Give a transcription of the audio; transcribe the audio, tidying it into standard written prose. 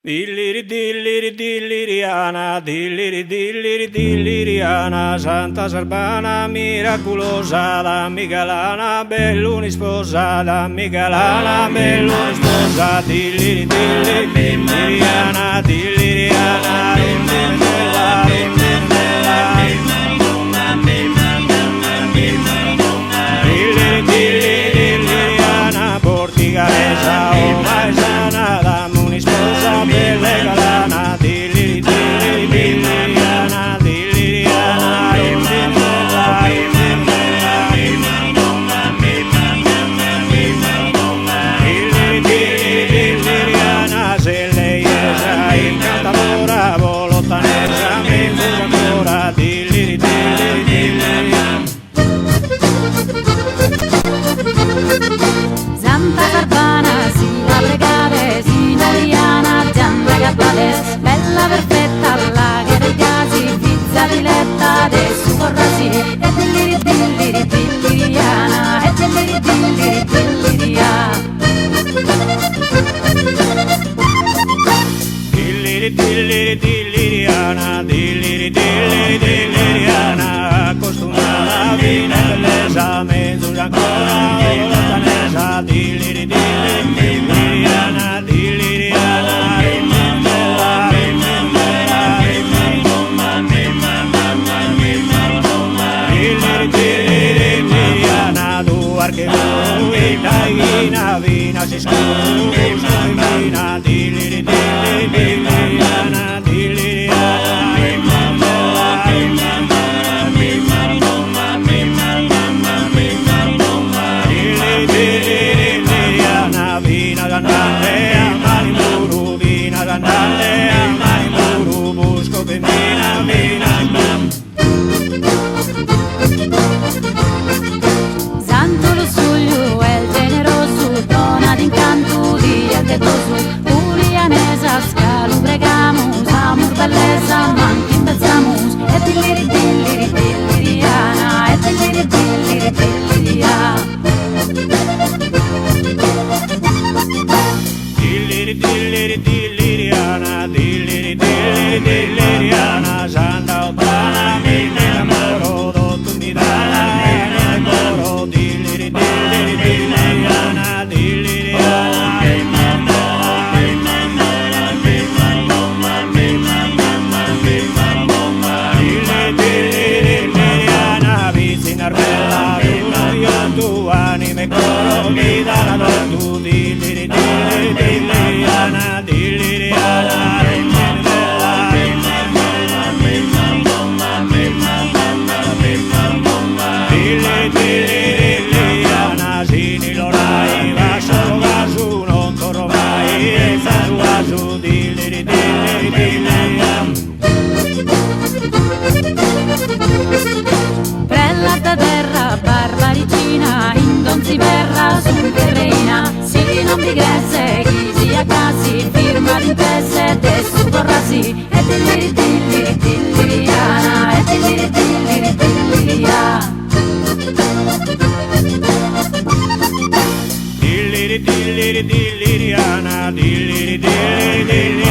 Dilliri dilliri dilliriana, dilliri dilliri dilliriana, Santa Sarbana miracolosa, dammi galana, belluni sposa, dammi galana, belluni sposa, dilliri dilliri dilliriana, dilliriana, dilliriana, dilliri dilliriana, portigaresa, o maesana, dammi sposa, bella galana, dilliri dilliri dilliriana, dilliriana, dilliriana, se lei è incantadora, volontanesa, mi fuga ancora, dilliri dilliri dilliriana. Santa Sarbana, si la pregare, signoriana, Gianna Gabbales, bella perfetta, la che dei casi, pizza diletta, adesso corrasi, e dilliri dilliri dilliriana, e dilliri dilliri dilliriana. Dilliri dilliri dilliriana, dilliri dilliri dilliriana, costumata fina bellezza, mezzo ancora lontanesa, dilliri dilliri dilliriana, dilliriana, dilliri dilliriana, tu archebu, itaina, vina si scuvina, dilliri dilliri dilliriana, dilliriana, dilliriana, vina cantante a Marimuru, vina cantante a Marimuru, busco femmina, vina. Santo Lussuglio è il generoso, dona d'incanto di Altetoso, Urianesa, scalu pregamus, amor bellezza, manchi impezzamus, e dilliri dilliri dilliriana, e dilliri dilliri dilliriana. Dilliri dilliri dilliriana, dilliri dilliri dilliriana, Santa Ottana, mi innamoro, tu mi dana, mi innamoro, dilliri dilliri dilliriana, dilliriana, dilliri dilliriana, vicina bella, tu anime coro, mi dana tu, dilliri dilliri dilliriana, dilliriana, dilliriana, sini lorai, va solo gasu, non corro mai, e sasu gasu, dilliri dilliri dilliriana. Prella da terra, barbaricina, in don si verrà su terrena, si non vi gresse, chi si a casi, firma d'intesse, adesso corrasi, e dilliri dilliri dilliriana, e dilliri dilliri dilliriana. Dilliri dilliri dilliriana, dilliri dilliri dilliriana.